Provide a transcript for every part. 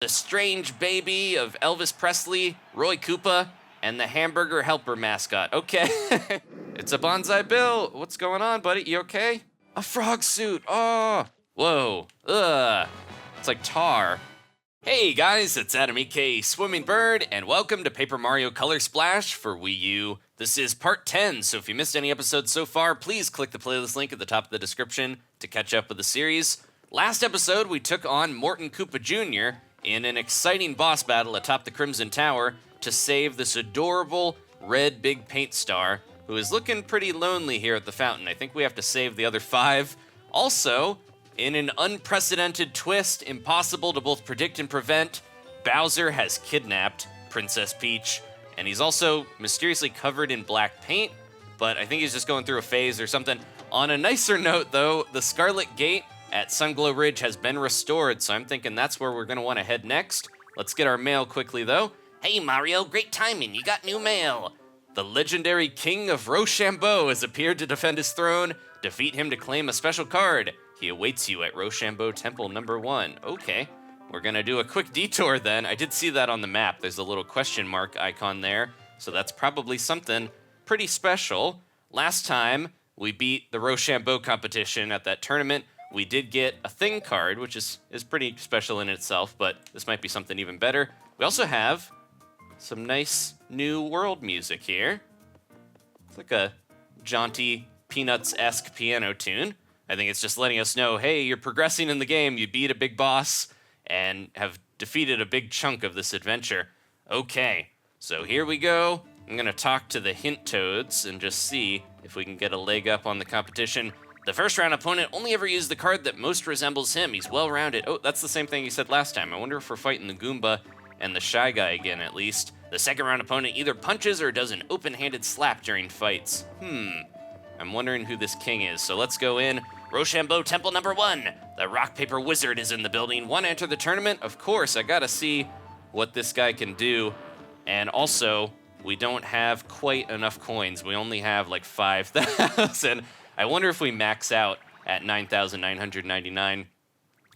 the strange baby of Elvis Presley, Roy Koopa, and the hamburger helper mascot. Okay. It's a Banzai Bill. What's going on, buddy? You okay? A frog suit. Oh. Whoa. Ugh. It's like tar. Hey guys, it's Adam EK Swimming Bird, and welcome to Paper Mario Color Splash for Wii U. This is part 10, so if you missed any episodes so far, please click the playlist link at the top of the description to catch up with the series. Last episode, we took on Morton Koopa Jr. in an exciting boss battle atop the Crimson Tower to save this adorable red big paint star, who is looking pretty lonely here at the fountain. I think we have to save the other 5. Also, in an unprecedented twist, impossible to both predict and prevent, Bowser has kidnapped Princess Peach, and he's also mysteriously covered in black paint, but I think he's just going through a phase or something. On a nicer note, though, the Scarlet Gate at Sunglow Ridge has been restored, so I'm thinking that's where we're going to want to head next. Let's get our mail quickly, though. Hey, Mario, great timing. You got new mail. The legendary King of Roshambo has appeared to defend his throne. Defeat him to claim a special card. He awaits you at Roshambo Temple number 1. Okay, we're gonna do a quick detour then. I did see that on the map. There's a little question mark icon there, so that's probably something pretty special. Last time, we beat the Roshambo competition at that tournament. We did get a thing card, which is pretty special in itself, but this might be something even better. We also have some nice new world music here. It's like a jaunty, Peanuts-esque piano tune. I think it's just letting us know, hey, you're progressing in the game, you beat a big boss, and have defeated a big chunk of this adventure. Okay, so here we go. I'm gonna talk to the hint toads and just see if we can get a leg up on the competition. The first round opponent only ever used the card that most resembles him. He's well-rounded. Oh, that's the same thing he said last time. I wonder if we're fighting the Goomba and the Shy Guy again, at least. The second round opponent either punches or does an open-handed slap during fights. I'm wondering who this king is, so let's go in. Roshambo Temple number 1. The Rock Paper Wizard is in the building. Want to enter the tournament? Of course, I gotta see what this guy can do. And also, we don't have quite enough coins. We only have like 5,000. I wonder if we max out at 9,999.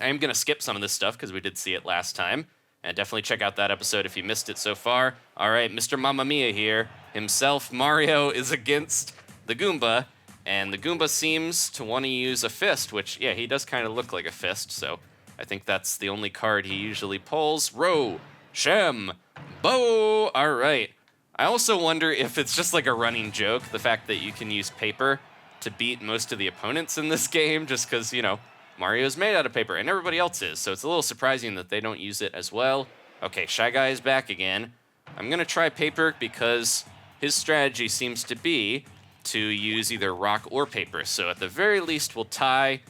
I am gonna skip some of this stuff because we did see it last time. And definitely check out that episode if you missed it so far. All right, Mr. Mamma Mia here. Himself, Mario, is against the Goomba. And the Goomba seems to want to use a fist, which, yeah, he does kind of look like a fist, so I think that's the only card he usually pulls. Roshambo! All right. I also wonder if it's just like a running joke, the fact that you can use paper to beat most of the opponents in this game, just because, you know, Mario's made out of paper, and everybody else is, so it's a little surprising that they don't use it as well. Okay, Shy Guy is back again. I'm going to try paper because his strategy seems to be to use either rock or paper. So at the very least, we'll tie,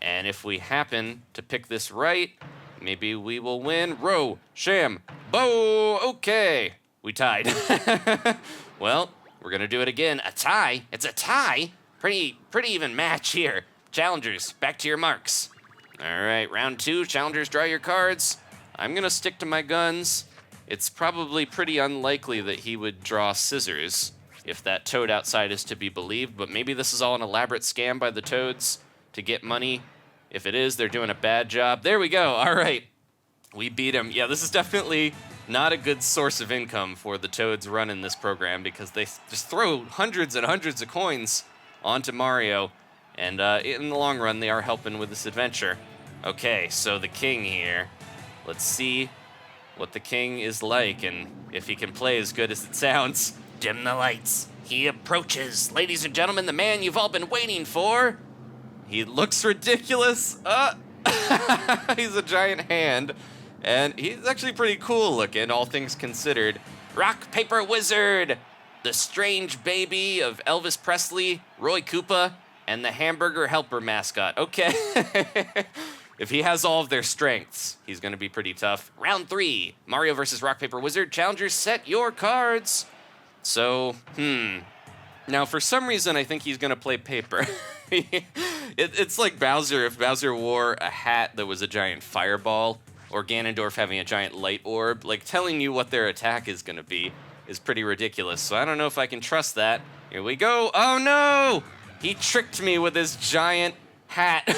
and if we happen to pick this right, maybe we will win. Roshambo! Okay, we tied. Well, we're gonna do it again. A tie? It's a tie? Pretty even match here. Challengers, back to your marks. All right, round 2, challengers, draw your cards. I'm gonna stick to my guns. It's probably pretty unlikely that he would draw scissors, if that toad outside is to be believed, but maybe this is all an elaborate scam by the toads to get money. If it is, they're doing a bad job. There we go, all right. We beat him. Yeah, this is definitely not a good source of income for the toads running this program because they just throw hundreds and hundreds of coins onto Mario, and in the long run, they are helping with this adventure. Okay, so the king here. Let's see what the king is like and if he can play as good as it sounds. Dim the lights. He approaches. Ladies and gentlemen, the man you've all been waiting for. He looks ridiculous. He's a giant hand, and he's actually pretty cool looking, all things considered. Rock Paper Wizard, the strange baby of Elvis Presley, Roy Koopa, and the hamburger helper mascot. Okay. If he has all of their strengths, he's going to be pretty tough. Round 3, Mario versus Rock Paper Wizard. Challengers, set your cards. So, Now, for some reason, I think he's going to play paper. It's like Bowser. If Bowser wore a hat that was a giant fireball, or Ganondorf having a giant light orb, like telling you what their attack is going to be is pretty ridiculous. So I don't know if I can trust that. Here we go. Oh, no! He tricked me with his giant hat.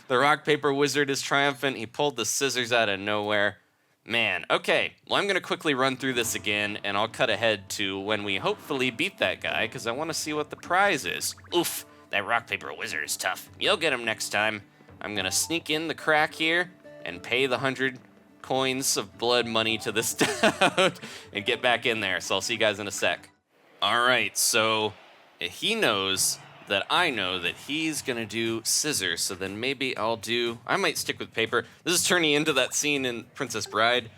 The rock, paper wizard is triumphant. He pulled the scissors out of nowhere. Man, okay. Well, I'm going to quickly run through this again, and I'll cut ahead to when we hopefully beat that guy, because I want to see what the prize is. Oof, that rock, paper wizard is tough. You'll get him next time. I'm going to sneak in the crack here and pay the 100 coins of blood money to this toad and get back in there. So I'll see you guys in a sec. All right, so he knows that I know that he's gonna do scissors, so then maybe I might stick with paper. This is turning into that scene in Princess Bride,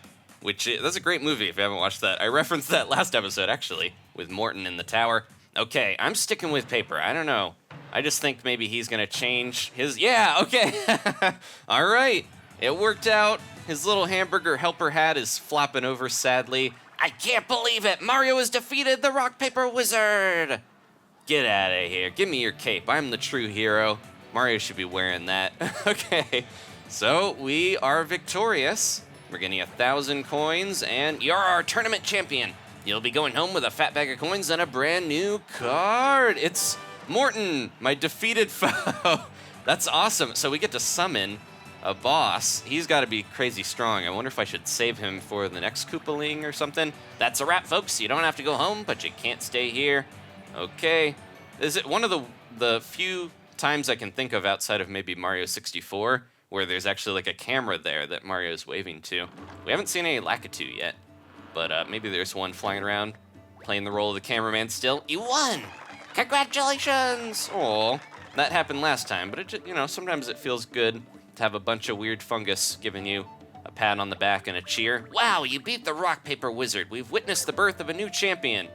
that's a great movie if you haven't watched that. I referenced that last episode, actually, with Morton in the tower. Okay, I'm sticking with paper. I don't know. I just think maybe he's gonna change his, yeah, okay. All right, it worked out. His little hamburger helper hat is flopping over sadly. I can't believe it! Mario has defeated the rock, paper wizard! Get out of here. Give me your cape. I'm the true hero. Mario should be wearing that. Okay, so we are victorious. We're getting 1,000 coins, and you're our tournament champion. You'll be going home with a fat bag of coins and a brand new card. It's Morton, my defeated foe. That's awesome. So we get to summon a boss. He's got to be crazy strong. I wonder if I should save him for the next Koopaling or something. That's a wrap, folks. You don't have to go home, but you can't stay here. Okay. Is it one of the few times I can think of outside of maybe Mario 64 where there's actually like a camera there that Mario's waving to? We haven't seen any Lakitu yet, but maybe there's one flying around playing the role of the cameraman still. You won! Congratulations! Aw, that happened last time, but sometimes it feels good to have a bunch of weird fungus giving you a pat on the back and a cheer. Wow, you beat the rock, paper wizard. We've witnessed the birth of a new champion.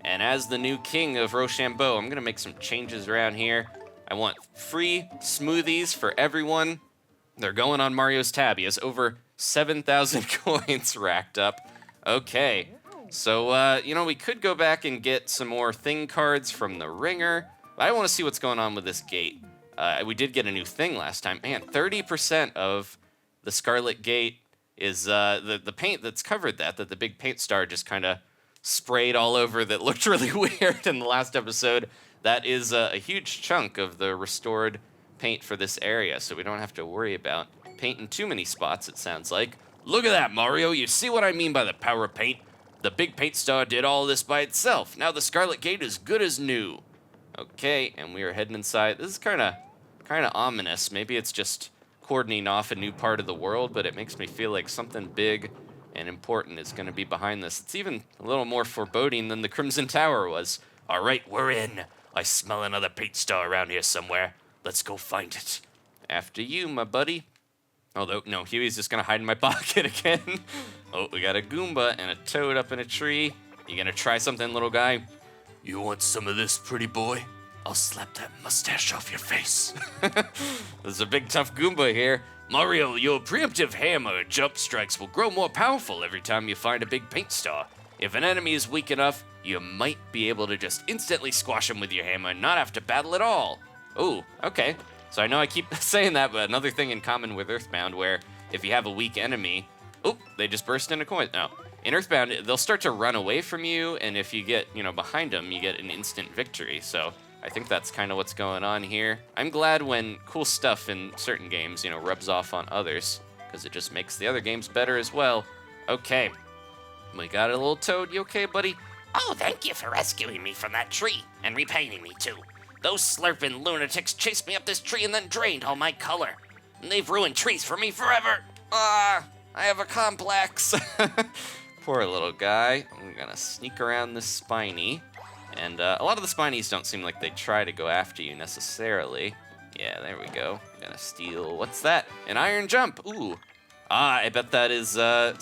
And as the new king of Roshambo, I'm gonna make some changes around here. I want free smoothies for everyone. They're going on Mario's tab. He has over 7,000 coins racked up. Okay, so, we could go back and get some more thing cards from the ringer. I want to see what's going on with this gate. We did get a new thing last time. Man, 30% of the Scarlet Gate is the paint that's covered that the big paint star just kind of sprayed all over that looked really weird in the last episode. That is a huge chunk of the restored paint for this area, so we don't have to worry about painting too many spots, it sounds like. Look at that, Mario. You see what I mean by the power of paint? The big paint star did all this by itself. Now the Scarlet Gate is good as new. Okay, and we are heading inside. This is kind of ominous. Maybe it's just cordoning off a new part of the world, but it makes me feel like something big and important is going to be behind this. It's even a little more foreboding than the Crimson Tower was. All right, we're in. I smell another paint star around here somewhere. Let's go find it. After you, my buddy. Although, no, Huey's just going to hide in my pocket again. Oh, we got a Goomba and a Toad up in a tree. You going to try something, little guy? You want some of this, pretty boy? I'll slap that mustache off your face. There's a big tough Goomba here. Mario, your preemptive hammer and jump strikes will grow more powerful every time you find a big paint star. If an enemy is weak enough, you might be able to just instantly squash him with your hammer and not have to battle at all. Ooh, okay. So I know I keep saying that, but another thing in common with Earthbound where if you have a weak enemy, oh, they just burst into coins. No. In Earthbound, they'll start to run away from you, and if you get, behind them, you get an instant victory. So I think that's kind of what's going on here. I'm glad when cool stuff in certain games, rubs off on others, because it just makes the other games better as well. Okay, we got a little Toad. You okay, buddy? Oh, thank you for rescuing me from that tree, and repainting me too. Those slurping lunatics chased me up this tree and then drained all my color. And they've ruined trees for me forever. I have a complex. Poor little guy. I'm gonna sneak around this Spiny. And a lot of the Spinies don't seem like they try to go after you necessarily. Yeah, there we go. I'm gonna steal, what's that? An iron jump, ooh. I bet that is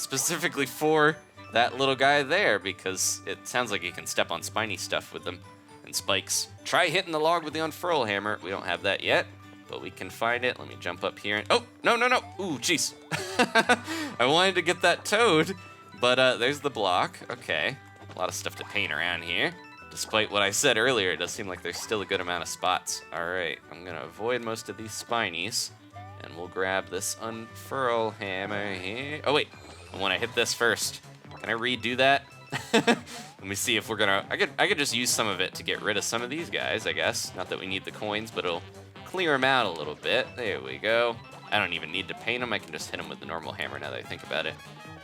specifically for that little guy there because it sounds like you can step on Spiny stuff with them and spikes. Try hitting the log with the Unfurl hammer. We don't have that yet, but we can find it. Let me jump up here and, oh, no. Ooh, jeez. I wanted to get that Toad, but there's the block. Okay, a lot of stuff to paint around here. Despite what I said earlier, it does seem like there's still a good amount of spots. All right, I'm gonna avoid most of these Spinies, and we'll grab this Unfurl hammer here. Oh wait, I wanna hit this first. Can I redo that? Let me see if we're gonna, I could just use some of it to get rid of some of these guys, I guess. Not that we need the coins, but it'll clear him out a little bit. There we go. I don't even need to paint him. I can just hit him with the normal hammer now that I think about it.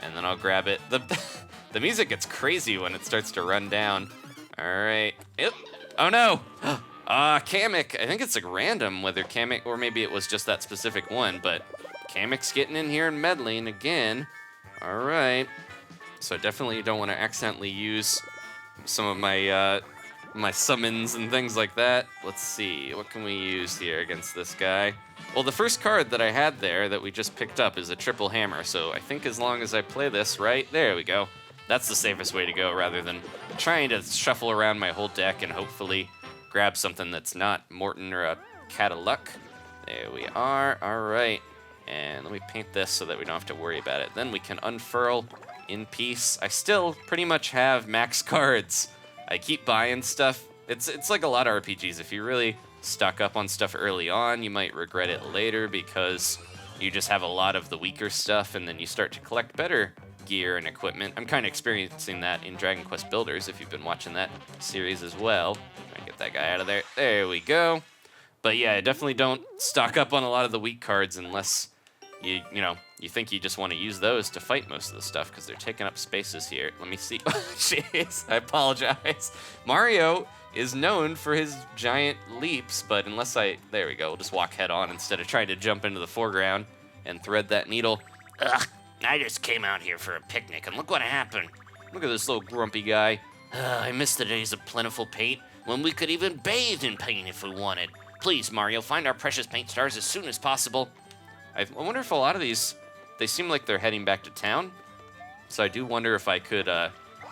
And then I'll grab it. The music gets crazy when it starts to run down. All right. Yep. Oh no. Kamek. I think it's like random whether Kamek, or maybe it was just that specific one, but Kamek's getting in here and meddling again. All right. So I definitely don't want to accidentally use some of my my summons and things like that. Let's see, what can we use here against this guy? Well, the first card that I had there that we just picked up is a triple hammer, so I think as long as I play this right, there we go. That's the safest way to go rather than trying to shuffle around my whole deck and hopefully grab something that's not Morton or a Cat of Luck. There we are, all right. And let me paint this so that we don't have to worry about it. Then we can unfurl in peace. I still pretty much have max cards. I keep buying stuff. It's like a lot of RPGs. If you really stock up on stuff early on, you might regret it later because you just have a lot of the weaker stuff and then you start to collect better gear and equipment. I'm kind of experiencing that in Dragon Quest Builders if you've been watching that series as well. Try and get that guy out of there. There we go. But yeah, I definitely don't stock up on a lot of the weak cards unless you think you just want to use those to fight most of the stuff because they're taking up spaces here. Let me see. Jeez, I apologize. Mario is known for his giant leaps, but there we go. We'll just walk head on instead of trying to jump into the foreground and thread that needle. Ugh, I just came out here for a picnic, and look what happened. Look at this little grumpy guy. I miss the days of plentiful paint when we could even bathe in paint if we wanted. Please, Mario, find our precious paint stars as soon as possible. I wonder if a lot of these, they seem like they're heading back to town. So I do wonder if I could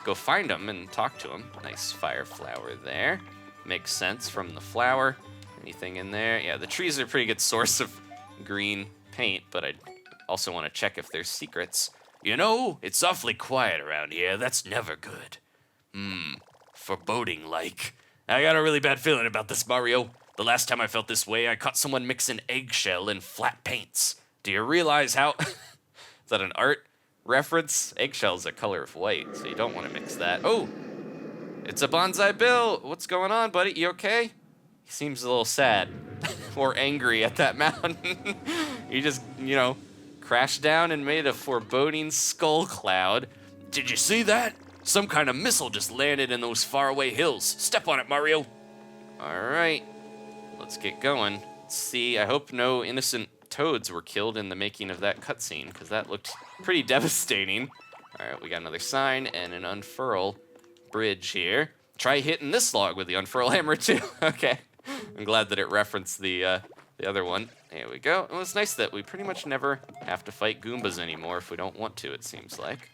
go find them and talk to them. Nice fire flower there. Makes sense from the flower. Anything in there? Yeah, the trees are a pretty good source of green paint, but I also want to check if there's secrets. You know, it's awfully quiet around here. That's never good. Foreboding-like. I got a really bad feeling about this, Mario. The last time I felt this way, I caught someone mixing eggshell and flat paints. Do you realize how... Is that an art reference? Eggshell's a color of white, so you don't want to mix that. Oh! It's a Banzai Bill! What's going on, buddy? You okay? He seems a little sad. Or angry at that mountain. He just, crashed down and made a foreboding skull cloud. Did you see that? Some kind of missile just landed in those faraway hills. Step on it, Mario. All right. Let's get going. Let's see, I hope no innocent toads were killed in the making of that cutscene, because that looked pretty devastating. All right, we got another sign and an unfurl bridge here. Try hitting this log with the unfurl hammer too. Okay, I'm glad that it referenced the other one. There we go. Well, it's nice that we pretty much never have to fight Goombas anymore if we don't want to, it seems like.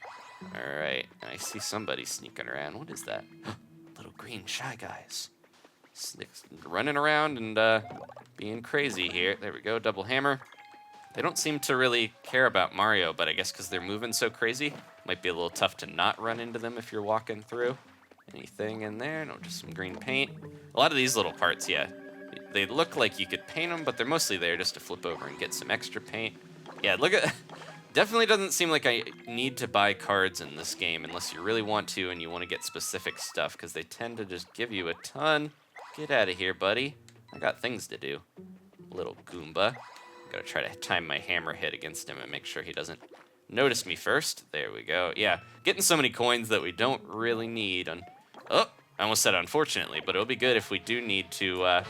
All right, and I see somebody sneaking around. What is that? Little green shy guys. Running around and being crazy here. There we go, double hammer. They don't seem to really care about Mario, but I guess because they're moving so crazy, might be a little tough to not run into them if you're walking through. Anything in there? No, just some green paint. A lot of these little parts, yeah, they look like you could paint them, but they're mostly there just to flip over and get some extra paint. Yeah, look at... Definitely doesn't seem like I need to buy cards in this game unless you really want to and you want to get specific stuff, because they tend to just give you a ton. Get out of here, buddy. I got things to do. Little Goomba. Gotta try to time my hammer hit against him and make sure he doesn't notice me first. There we go. Yeah, getting so many coins that we don't really need. Oh, I almost said unfortunately, but it'll be good if we do need to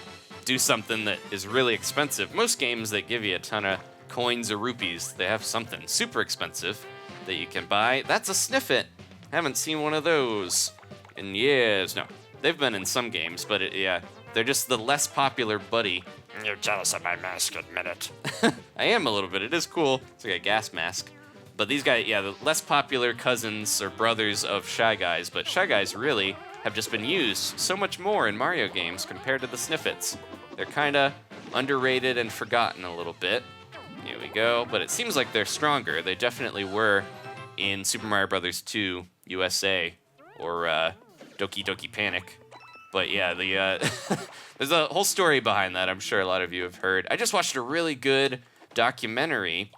do something that is really expensive. Most games that give you a ton of coins or rupees, they have something super expensive that you can buy. That's a Snifit. Haven't seen one of those in years. No. They've been in some games, but yeah, they're just the less popular buddy. You're jealous of my mask, admit it. I am a little bit. It is cool. It's like a gas mask. But these guys, yeah, the less popular cousins or brothers of Shy Guys, but Shy Guys really have just been used so much more in Mario games compared to the Snifits. They're kind of underrated and forgotten a little bit. Here we go. But it seems like they're stronger. They definitely were in Super Mario Bros. 2 USA or Doki Doki Panic. But yeah, there's a whole story behind that I'm sure a lot of you have heard. I just watched a really good documentary,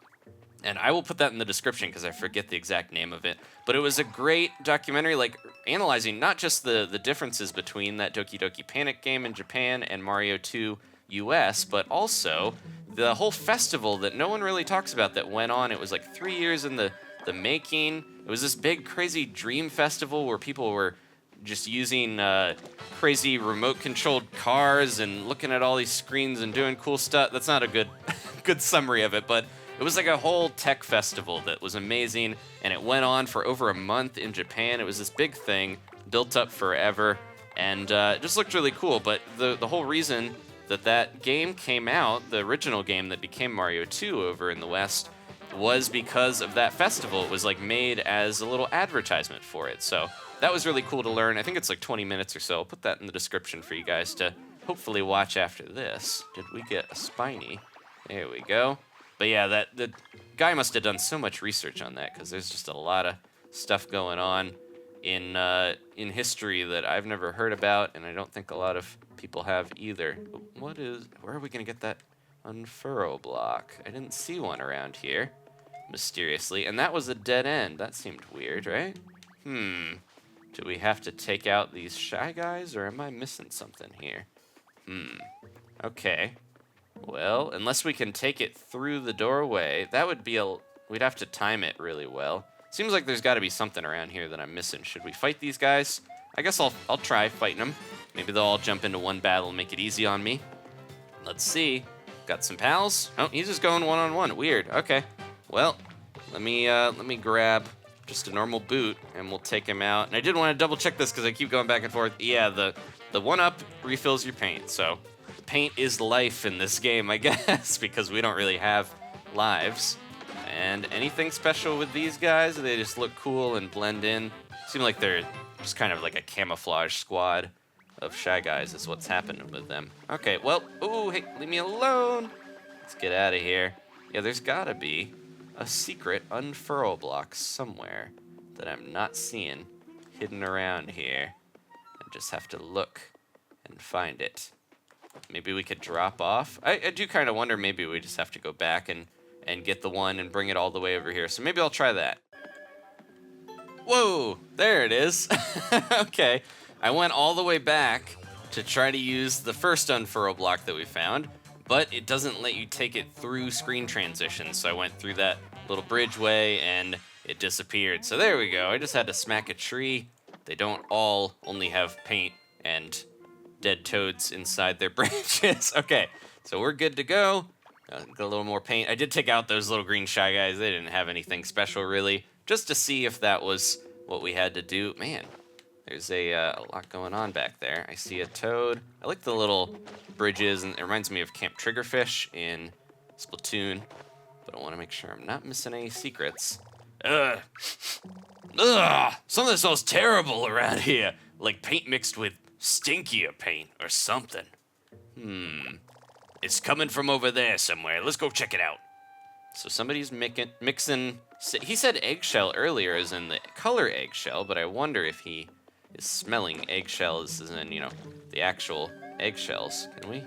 and I will put that in the description because I forget the exact name of it. But it was a great documentary, like analyzing not just the differences between that Doki Doki Panic game in Japan and Mario 2 US, but also the whole festival that no one really talks about that went on. It was like 3 years in the making. It was this big, crazy dream festival where people were just using crazy remote-controlled cars and looking at all these screens and doing cool stuff. That's not a good good summary of it, but it was like a whole tech festival that was amazing, and it went on for over a month in Japan. It was this big thing, built up forever, and it just looked really cool. But the whole reason that game came out, the original game that became Mario 2 over in the West, was because of that festival. It was like made as a little advertisement for it. So that was really cool to learn. I think it's like 20 minutes or so. I'll put that in the description for you guys to hopefully watch after this. Did we get a Spiny? There we go. But yeah, the guy must have done so much research on that, because there's just a lot of stuff going on in history that I've never heard about, and I don't think a lot of people have either. Where are we gonna get that Unfurl block? I didn't see one around here, mysteriously, and that was a dead end. That seemed weird, right? Do we have to take out these Shy Guys, or am I missing something here? Okay. Well, unless we can take it through the doorway, that would be we'd have to time it really well. Seems like there's got to be something around here that I'm missing. Should we fight these guys? I guess I'll try fighting them. Maybe they'll all jump into one battle and make it easy on me. Let's see. Got some pals? Oh, he's just going one-on-one. Weird. Okay. Well, let me grab just a normal boot, and we'll take him out. And I did want to double check this because I keep going back and forth. Yeah, the 1-up refills your paint, so paint is life in this game, I guess, because we don't really have lives. And anything special with these guys? They just look cool and blend in. Seem like they're just kind of like a camouflage squad of Shy Guys is what's happening with them. Okay, well, ooh, hey, leave me alone. Let's get out of here. Yeah, there's gotta be a secret Unfurl block somewhere that I'm not seeing hidden around here. I just have to look and find it. Maybe we could drop off. I do kind of wonder, maybe we just have to go back and get the one and bring it all the way over here. So maybe I'll try that. Whoa, there it is. Okay, I went all the way back to try to use the first Unfurl block that we found, but it doesn't let you take it through screen transitions. So I went through that little bridgeway and it disappeared. So there we go. I just had to smack a tree. They don't all only have paint and dead toads inside their branches. Okay, so we're good to go. Got a little more paint. I did take out those little green Shy Guys. They didn't have anything special, really, just to see if that was what we had to do. Man, there's a lot going on back there. I see a toad. I like the little bridges, and it reminds me of Camp Triggerfish in Splatoon, but I want to make sure I'm not missing any secrets. Ugh, something smells terrible around here, like paint mixed with stinkier paint or something. It's coming from over there somewhere. Let's go check it out. So somebody's mixing. He said eggshell earlier, as in the color eggshell, but I wonder if he is smelling eggshells, as in, the actual eggshells. Can we?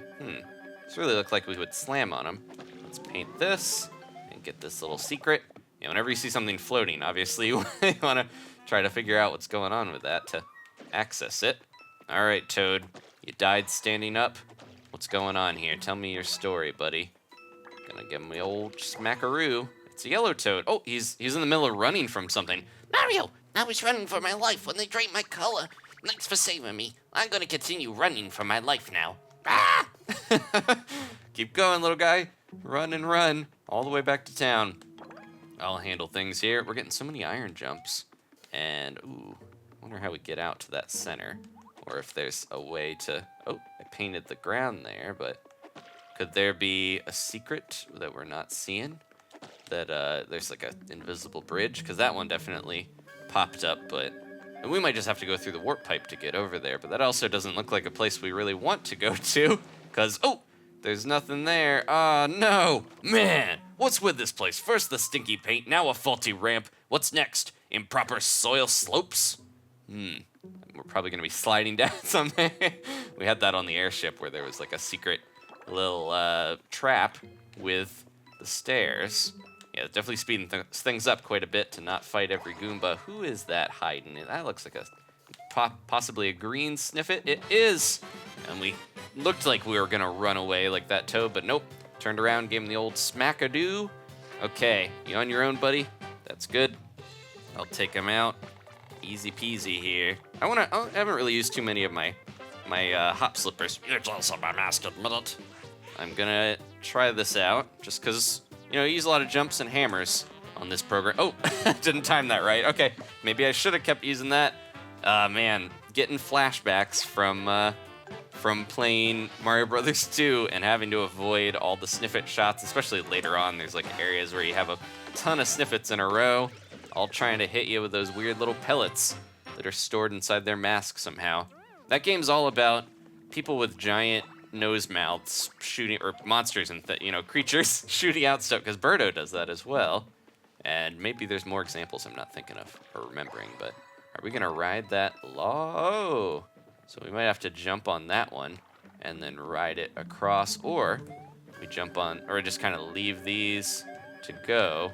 This really looked like we would slam on them. Let's paint this and get this little secret. Whenever you see something floating, obviously you want to try to figure out what's going on with that to access it. All right, Toad, you died standing up. What's going on here? Tell me your story, buddy. Gonna give him the old smackaroo. It's a yellow toad. Oh, he's in the middle of running from something. Mario, I was running for my life when they drained my color. Thanks for saving me. I'm gonna continue running for my life now. Ah! Keep going, little guy. Run and run all the way back to town. I'll handle things here. We're getting so many iron jumps. And, ooh, I wonder how we get out to that center. Or if there's a way to... Oh, I painted the ground there, but could there be a secret that we're not seeing? That there's like an invisible bridge? Because that one definitely popped up, but... And we might just have to go through the warp pipe to get over there, but that also doesn't look like a place we really want to go to. Because, oh, there's nothing there. Ah, no. Man, what's with this place? First the stinky paint, now a faulty ramp. What's next? Improper soil slopes? We're probably going to be sliding down something. We had that on the airship where there was like a secret little trap with the stairs. Yeah, definitely speeding things up quite a bit to not fight every Goomba. Who is that hiding? That looks like a possibly a green Snifit. It is! And we looked like we were gonna run away like that toad, but nope. Turned around, gave him the old smack-a-doo. Okay, you on your own, buddy? That's good. I'll take him out. Easy peasy here. I haven't really used too many of my hop slippers. It's also my mask admit it. I'm gonna try this out, just because, you know, I use a lot of jumps and hammers on this program. Oh, didn't time that right. Okay, maybe I should have kept using that. Man, getting flashbacks from playing Mario Brothers 2 and having to avoid all the Snifit shots, especially later on. There's like areas where you have a ton of Snifits in a row, all trying to hit you with those weird little pellets that are stored inside their mask somehow. That game's all about people with giant nose mouths shooting, or monsters and creatures shooting out stuff, because Birdo does that as well. And maybe there's more examples I'm not thinking of or remembering, but are we gonna ride that Oh, so we might have to jump on that one and then ride it across, or we jump on, or just kind of leave these to go.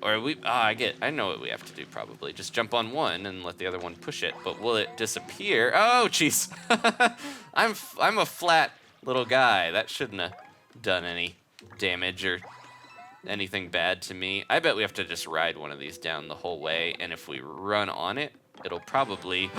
Or I know what we have to do probably. Just jump on one and let the other one push it, but will it disappear? Oh, jeez. I'm a flat little guy. That shouldn't have done any damage or anything bad to me. I bet we have to just ride one of these down the whole way, and if we run on it, it'll probably...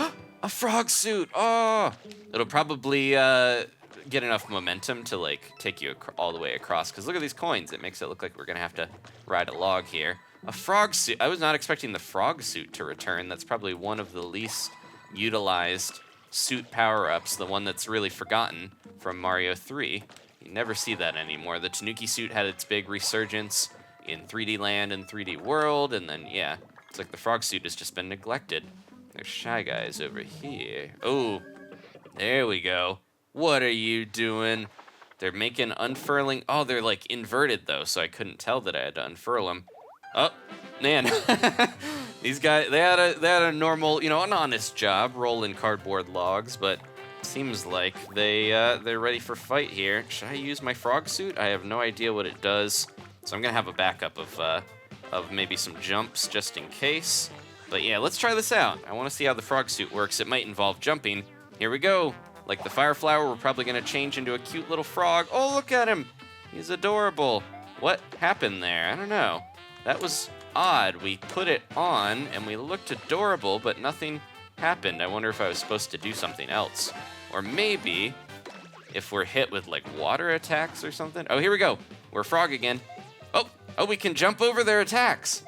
a frog suit! Oh! It'll probably get enough momentum to, like, take you all the way across, because look at these coins. It makes it look like we're going to have to ride a log here. A frog suit. I was not expecting the frog suit to return. That's probably one of the least utilized suit power-ups, the one that's really forgotten from Mario 3. You never see that anymore. The Tanuki suit had its big resurgence in 3D Land and 3D World, and then, yeah, it's like the frog suit has just been neglected. There's Shy Guys over here. Oh, there we go. What are you doing? They're making unfurling. Oh, they're like inverted though, so I couldn't tell that I had to unfurl them. Oh, man. These guys, they had a normal, an honest job rolling cardboard logs, but seems like they're ready for fight here. Should I use my frog suit? I have no idea what it does, so I'm gonna have a backup of maybe some jumps just in case. But yeah, let's try this out. I want to see how the frog suit works. It might involve jumping. Here we go. Like the fire flower, we're probably gonna change into a cute little frog. Oh, look at him. He's adorable. What happened there? I don't know. That was odd. We put it on and we looked adorable, but nothing happened. I wonder if I was supposed to do something else. Or maybe if we're hit with like water attacks or something. Oh, here we go. We're a frog again. Oh, we can jump over their attacks.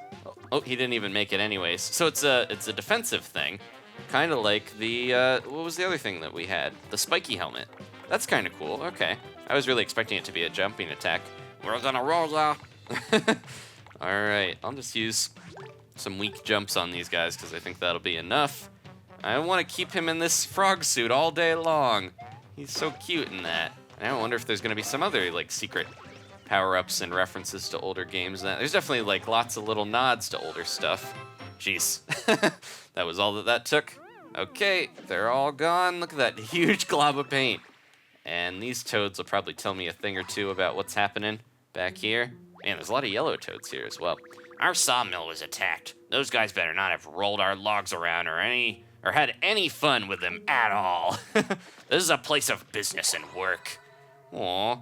Oh, he didn't even make it anyways. So it's a defensive thing. Kind of like the, what was the other thing that we had? The spiky helmet. That's kind of cool. Okay. I was really expecting it to be a jumping attack. We're gonna roll ya. All right, I'll just use some weak jumps on these guys because I think that'll be enough. I want to keep him in this frog suit all day long. He's so cute in that. And I wonder if there's going to be some other like secret power-ups and references to older games. There's definitely like lots of little nods to older stuff. Jeez, that was all that took. Okay, they're all gone. Look at that huge glob of paint. And these toads will probably tell me a thing or two about what's happening back here. Man, there's a lot of yellow toads here as well. Our sawmill was attacked. Those guys better not have rolled our logs around or had any fun with them at all. This is a place of business and work. Aw,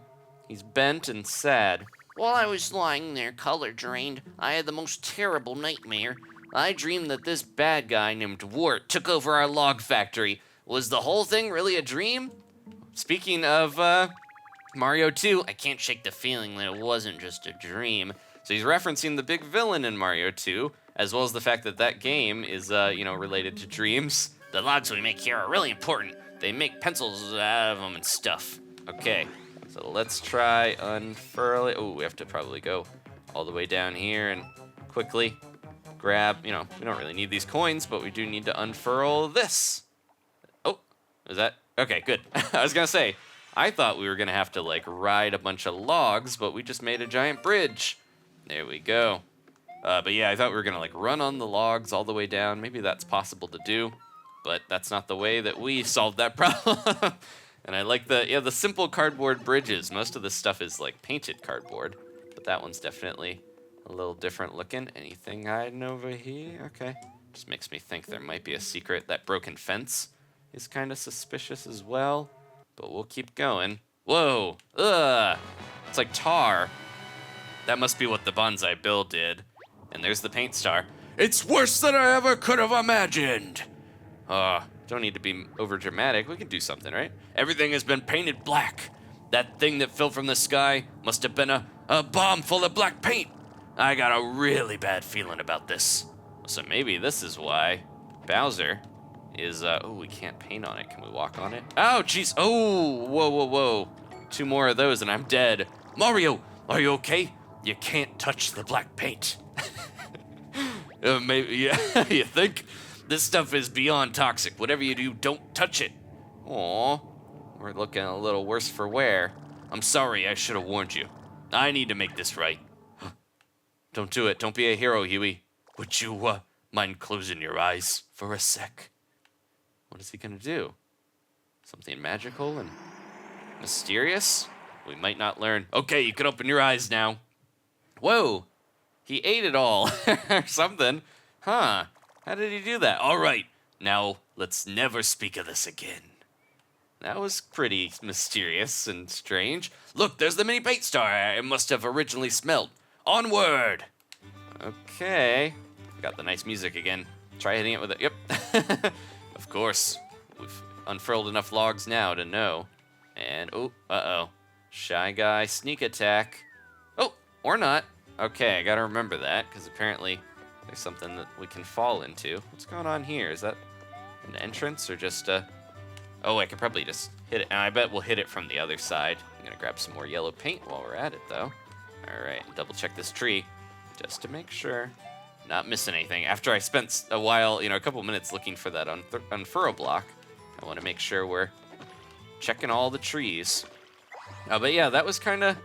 he's bent and sad. While I was lying there, color drained, I had the most terrible nightmare. I dreamed that this bad guy named Wart took over our log factory. Was the whole thing really a dream? Speaking of Mario 2, I can't shake the feeling that it wasn't just a dream. So he's referencing the big villain in Mario 2, as well as the fact that that game is, related to dreams. The logs we make here are really important. They make pencils out of them and stuff. Okay, so let's try unfurl it. Oh, we have to probably go all the way down here and quickly grab, we don't really need these coins, but we do need to unfurl this. Oh, is that? Okay, good. I was gonna say, I thought we were gonna have to like ride a bunch of logs, but we just made a giant bridge. There we go. But yeah, I thought we were gonna like run on the logs all the way down. Maybe that's possible to do, but that's not the way that we solved that problem. And I like the simple cardboard bridges. Most of this stuff is like painted cardboard, but that one's definitely a little different looking. Anything hiding over here? Okay. Just makes me think there might be a secret. That broken fence is kind of suspicious as well. but we'll keep going. Whoa, ugh, it's like tar. That must be what the Banzai Bill did. And there's the paint star. It's worse than I ever could have imagined. Don't need to be over dramatic. We can do something, right? Everything has been painted black. That thing that fell from the sky must have been a bomb full of black paint. I got a really bad feeling about this. So maybe this is why Bowser is, oh, we can't paint on it. Can we walk on it? Oh, jeez. Oh, whoa, whoa, whoa. 2 more of those and I'm dead. Mario, are you okay? You can't touch the black paint. Maybe, yeah, you think? This stuff is beyond toxic. Whatever you do, don't touch it. Aw, we're looking a little worse for wear. I'm sorry, I should have warned you. I need to make this right. Don't do it. Don't be a hero, Huey. Would you, mind closing your eyes for a sec? What is he gonna do? Something magical and mysterious? We might not learn. Okay, you can open your eyes now. Whoa, he ate it all, or something. Huh, how did he do that? All right, now let's never speak of this again. That was pretty mysterious and strange. Look, there's the mini paint star I must have originally smelled. Onward! Okay, got the nice music again. Try hitting it with it, yep. Of course, we've unfurled enough logs now to know. And, oh, uh-oh. Shy Guy, sneak attack. Oh, or not. Okay, I gotta remember that, because apparently there's something that we can fall into. What's going on here? Is that an entrance or just a... Oh, I could probably just hit it. And I bet we'll hit it from the other side. I'm gonna grab some more yellow paint while we're at it, though. All right, double check this tree, just to make sure. Not missing anything. After I spent a while, a couple minutes looking for that unfurl block, I want to make sure we're checking all the trees. But yeah, that was kind of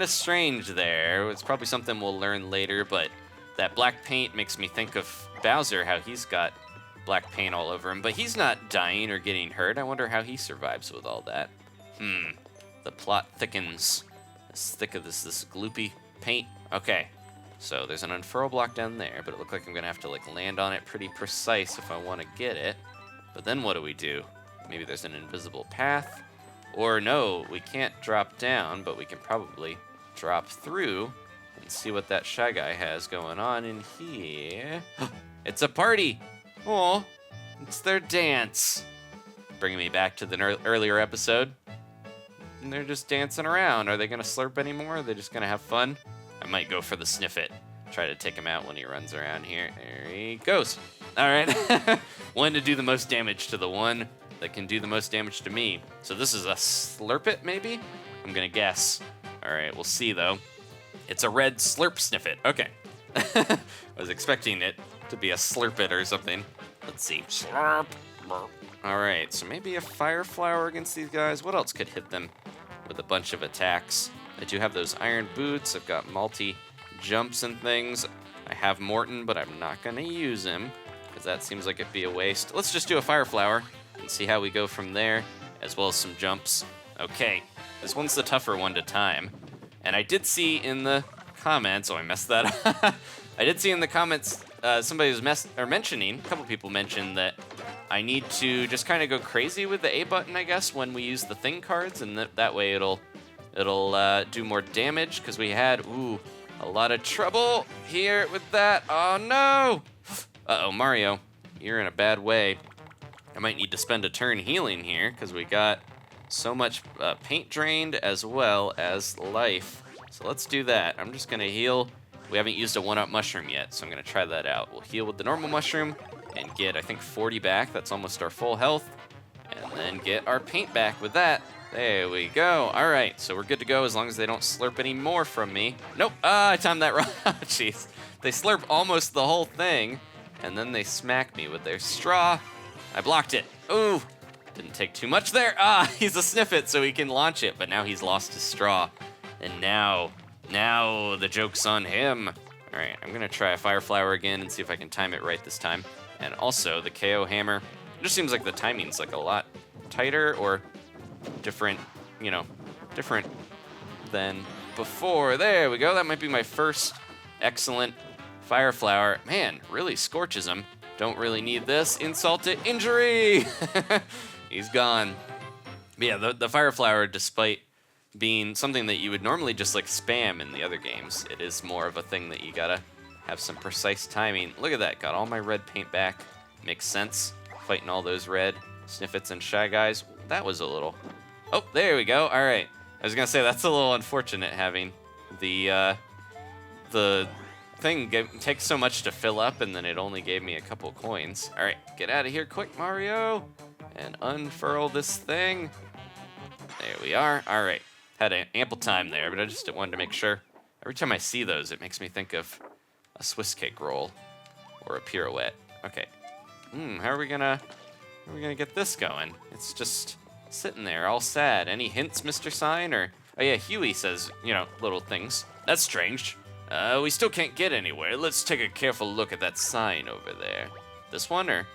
strange there. It's probably something we'll learn later, but that black paint makes me think of Bowser, how he's got black paint all over him, but he's not dying or getting hurt. I wonder how he survives with all that. The plot thickens. As thick of this gloopy paint. Okay, so there's an unfurl block down there, but it looks like I'm gonna have to land on it pretty precise if I want to get it. But then what do we do? Maybe there's an invisible path, or no, we can't drop down, but we can probably drop through and see what that Shy Guy has going on in here. It's a party. Oh, it's their dance. Bringing me back to the earlier episode. And they're just dancing around. Are they gonna slurp anymore? Are they just gonna have fun? I might go for the Snifit. Try to take him out when he runs around here. There he goes. All right. One to do the most damage to the one that can do the most damage to me. So this is a Slurpit, maybe? I'm gonna guess. All right, we'll see though. It's a red Slurp Snifit. Okay. I was expecting it to be a Slurpit or something. Let's see. Slurp. All right, so maybe a Fire Flower against these guys. What else could hit them with a bunch of attacks? I do have those iron boots. I've got multi-jumps and things. I have Morton, but I'm not going to use him because that seems like it'd be a waste. Let's just do a Fire Flower and see how we go from there, as well as some jumps. Okay, this one's the tougher one to time. And I did see in the comments, oh, I messed that up. I did see in the comments somebody was mentioning, a couple people mentioned that I need to just kind of go crazy with the A button, I guess, when we use the thing cards, and that way it'll do more damage, because we had, a lot of trouble here with that. Oh, no! Uh-oh, Mario, you're in a bad way. I might need to spend a turn healing here, because we got so much paint drained as well as life. So let's do that. I'm just going to heal. We haven't used a 1-up mushroom yet, so I'm going to try that out. We'll heal with the normal mushroom and get, I think, 40 back. That's almost our full health. And then get our paint back with that. There we go. All right, so we're good to go as long as they don't slurp any more from me. Nope, I timed that wrong. Jeez. They slurp almost the whole thing, and then they smack me with their straw. I blocked it. Ooh, didn't take too much there. He's a Snifit, so he can launch it, but now he's lost his straw. And now the joke's on him. All right, I'm gonna try a Fire Flower again and see if I can time it right this time. And also the KO hammer. It just seems like the timing's like a lot tighter or different, different than before. There we go. That might be my first excellent Fire Flower. Man, really scorches him. Don't really need this. Insult to injury. He's gone. But yeah, the Fire Flower, despite being something that you would normally just like spam in the other games, it is more of a thing that you gotta have some precise timing. Look at that, got all my red paint back. Makes sense. Fighting all those red Snifits and Shy Guys. That was a little... Oh, there we go. All right. I was gonna say that's a little unfortunate having the thing takes so much to fill up, and then it only gave me a couple coins. All right, get out of here quick, Mario, and unfurl this thing. There we are. All right, had ample time there, but I just wanted to make sure. Every time I see those, it makes me think of a Swiss cake roll or a pirouette. Okay. How are we gonna get this going? It's just sitting there, all sad. Any hints, Mr. Sign? Or oh yeah, Huey says, you know, little things. That's strange. We still can't get anywhere. Let's take a careful look at that sign over there. This one, or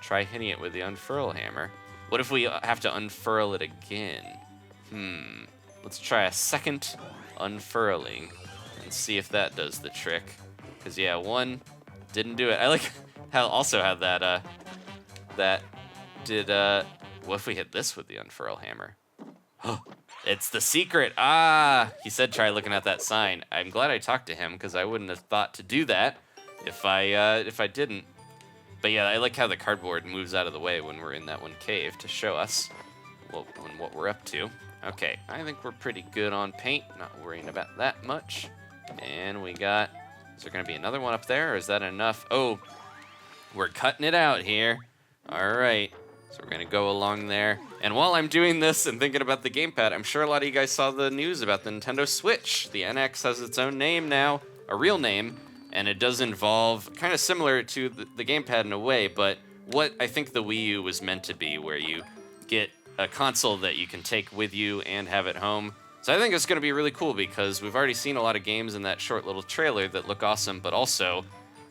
try hitting it with the unfurl hammer? What if we have to unfurl it again? Let's try a second unfurling and see if that does the trick. Cause yeah, one didn't do it. I like how also had that that did what if we hit this with the unfurl hammer? It's the secret. He said try looking at that sign. I'm glad I talked to him because I wouldn't have thought to do that if I didn't. But yeah, I like how the cardboard moves out of the way when we're in that one cave to show us what we're up to. Okay, I think we're pretty good on paint. Not worrying about that much. And we got, is there gonna be another one up there, or is that enough? Oh, we're cutting it out here. All right. So we're gonna go along there. And while I'm doing this and thinking about the gamepad, I'm sure a lot of you guys saw the news about the Nintendo Switch. The NX has its own name now, a real name, and it does involve, kind of similar to the gamepad in a way, but what I think the Wii U was meant to be, where you get a console that you can take with you and have at home. So I think it's gonna be really cool because we've already seen a lot of games in that short little trailer that look awesome, but also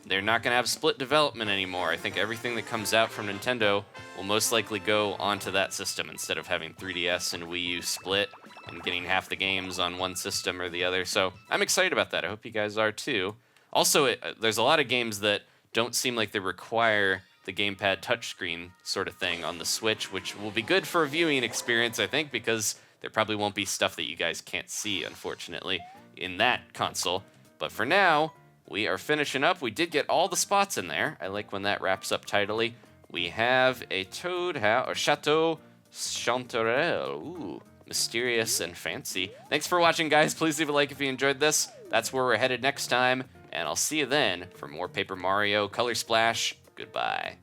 they're not going to have split development anymore. I think everything that comes out from Nintendo will most likely go onto that system instead of having 3DS and Wii U split and getting half the games on one system or the other. So I'm excited about that. I hope you guys are too. Also, there's a lot of games that don't seem like they require the gamepad touchscreen sort of thing on the Switch, which will be good for a viewing experience, I think, because there probably won't be stuff that you guys can't see, unfortunately, in that console. But for now, we are finishing up. We did get all the spots in there. I like when that wraps up tidily. We have a Toad house, or Chateau Chanterelle. Ooh, mysterious and fancy. Thanks for watching, guys. Please leave a like if you enjoyed this. That's where we're headed next time, and I'll see you then for more Paper Mario Color Splash. Goodbye.